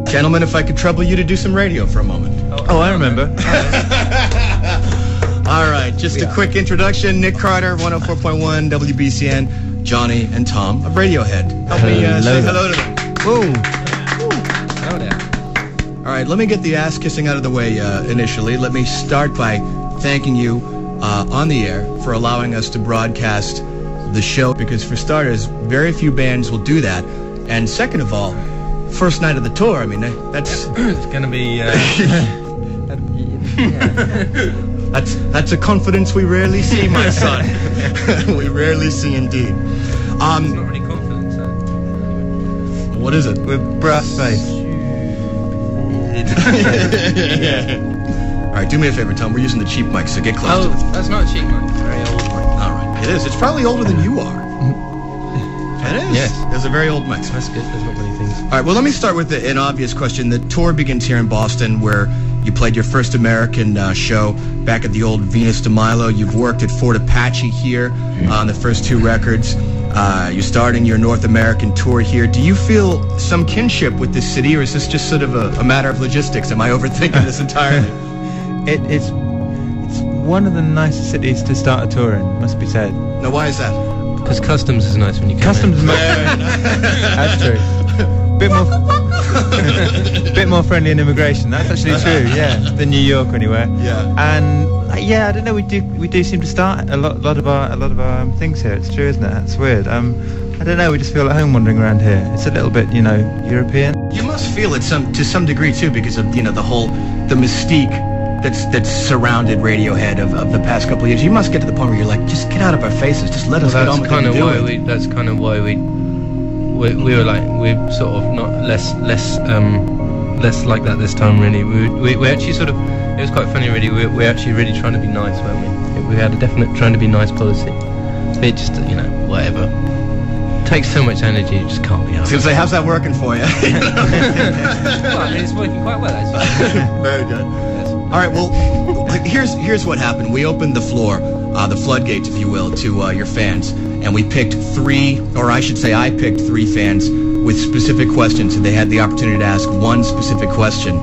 Gentlemen, if I could trouble you to do some radio for a moment. Oh, I remember. All right, just a quick introduction. Nick Carter, 104.1 WBCN, Johnny and Thom of Radiohead. Help me say hello to them. Whoa. Hello there. All right, let me get the ass-kissing out of the way initially. Let me start by thanking you on the air for allowing us to broadcast the show, because for starters, very few bands will do that. And second of all, first night of the tour, I mean, that's... It's going to be... That's a confidence we rarely see, my son. We rarely see indeed. It's not really confidence, What is it? With brass face. All right, do me a favor, Tom. We're using the cheap mic, so get close to it. That's not a cheap mic. It's a very old mic. All right, it is. It's probably older than you are. It is. Yes. There's a very old mic. That's good. There's not many things. All right, well, let me start with an obvious question. The tour begins here in Boston, where you played your first American show back at the old Venus de Milo. You've worked at Fort Apache here on the first two records. You're starting your North American tour here. Do you feel some kinship with this city, or is this just sort of a matter of logistics? Am I overthinking this entirely? It's one of the nicest cities to start a tour in, must be said. Now, why is that? Because customs is nice when you come Customs in. That's true. Bit more friendly in immigration. That's actually true. Yeah, than New York or anywhere. Yeah. And I don't know. We do seem to start a lot of our things here. It's true, isn't it? That's weird. I don't know. We just feel at home wandering around here. It's a little bit, European. You must feel it to some degree too, because of the mystique that's surrounded Radiohead of the past couple of years. You must get to the point where you're like, just get out of our faces, just let us get on with what we're doing. That's kind of why we were like, we're sort of not less like that this time, really. We actually sort of, it was quite funny, really. We're actually really trying to be nice, weren't we? We had a definite trying to be nice policy. It just, whatever. It takes so much energy, you just can't be I was going to say, how's that working for you? Well, I mean, it's working quite well, actually. Very good. All right, well, here's what happened. We opened the floor, the floodgates, if you will, to your fans, and we picked I picked three fans with specific questions, and they had the opportunity to ask one specific question.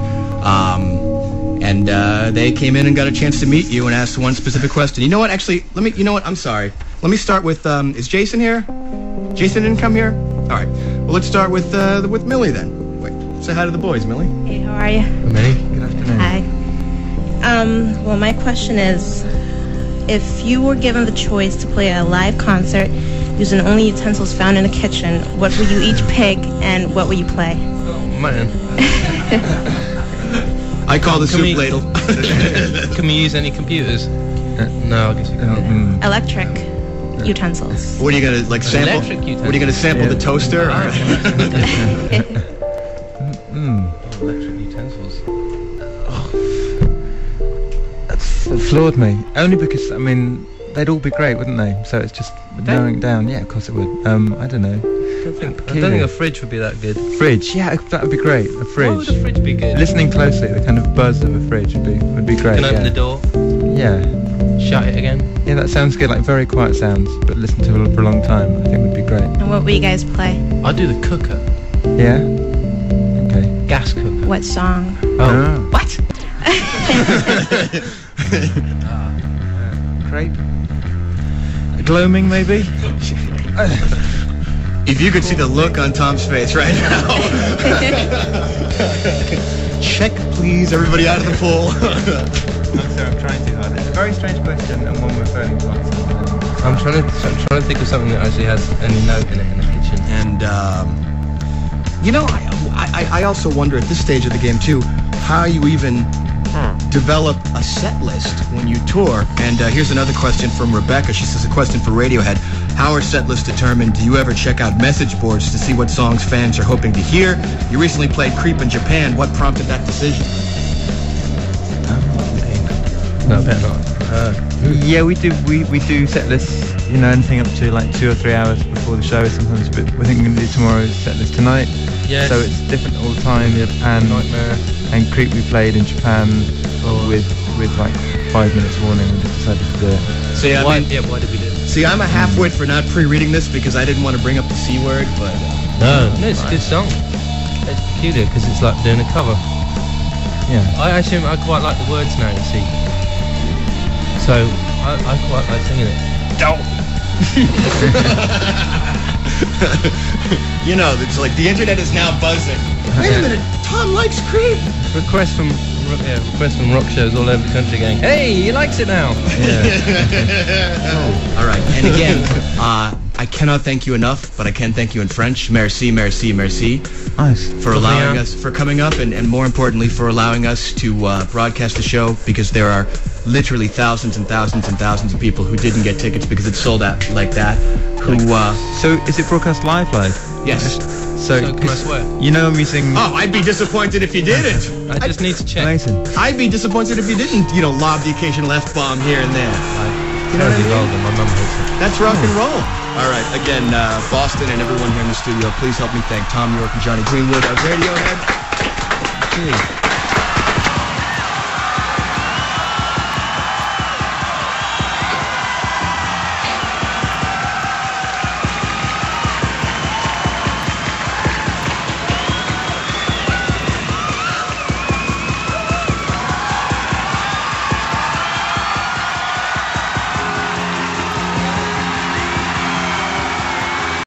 And they came in and got a chance to meet you and ask one specific question. You know what? Actually, I'm sorry. Let me start with, is Jason here? Jason didn't come here? All right. Well, let's start with Millie then. Wait, say hi to the boys, Millie. Hey, how are you? Millie? Good afternoon. Hi. Well, my question is, if you were given the choice to play a live concert using only utensils found in a kitchen, what would you each pick and what would you play? Oh, man. I call the soup ladle. Can we use any computers? No, I guess we can't. Electric utensils. What are you gonna sample? Electric utensils. What are you gonna sample the toaster? Electric utensils. It floored me. Only because, they'd all be great, wouldn't they? So it's just narrowing down. Yeah, of course it would. I don't know. I don't think a fridge would be that good. Fridge, yeah, that would be great. A fridge. Why would a fridge be good? Listening closely, the kind of buzz of a fridge would be great. You can open the door, Yeah. shut it again. Yeah, that sounds good. Like very quiet sounds, but listen to it for a long time. I think would be great. And what would you guys play? I'd do the cooker. Yeah. Okay. Gas cooker. What song? Oh. What? Crepe. Gloaming, maybe. If you could see the look on Tom's face right now. Check, please, everybody out of the pool. I'm sorry, I'm trying too hard. It's a very strange question and one we're failing to answer. I'm trying to think of something that actually has any note in it in the kitchen. And I also wonder at this stage of the game too, how you even develop a set list when you tour. And here's another question from Rebecca. She says, a question for Radiohead. How are set lists determined? Do you ever check out message boards to see what songs fans are hoping to hear? You recently played Creep in Japan. What prompted that decision? No, better not. Yeah, we do set lists, anything up to like 2 or 3 hours before the show sometimes, but we're thinking we're going to do tomorrow's set list tonight. Yes. So it's different all the time. And Nightmare. And Creep we played in Japan with like 5 minutes warning. We just decided to do it. See, why did we do it? See, I'm a half-wit for not pre-reading this because I didn't want to bring up the C word, but... No, it's a good song. it's peculiar because it's like doing a cover. Yeah. I quite like the words now, you see. So I quite like singing it. You know, it's like the internet is now buzzing. Wait a minute, Tom likes Creed. Requests from rock shows all over the country going, hey, he likes it now. Oh, all right. And again, I cannot thank you enough, but I can thank you in French. Merci, merci, merci. Nice. For allowing us, for coming up, and more importantly, for allowing us to broadcast the show, because there are literally thousands and thousands and thousands of people who didn't get tickets because it's sold out like that. So is it broadcast live? Yes. So can I swear? You know I'm using... Oh, I'd be disappointed if you didn't. I just need to check. Amazing. I'd be disappointed if you didn't, lob the occasional F-bomb here and there. You know what I mean? My mum hates it. That's rock and roll. All right, again, Boston and everyone here in the studio, please help me thank Thom Yorke and Johnny Greenwood of Radiohead. Jeez.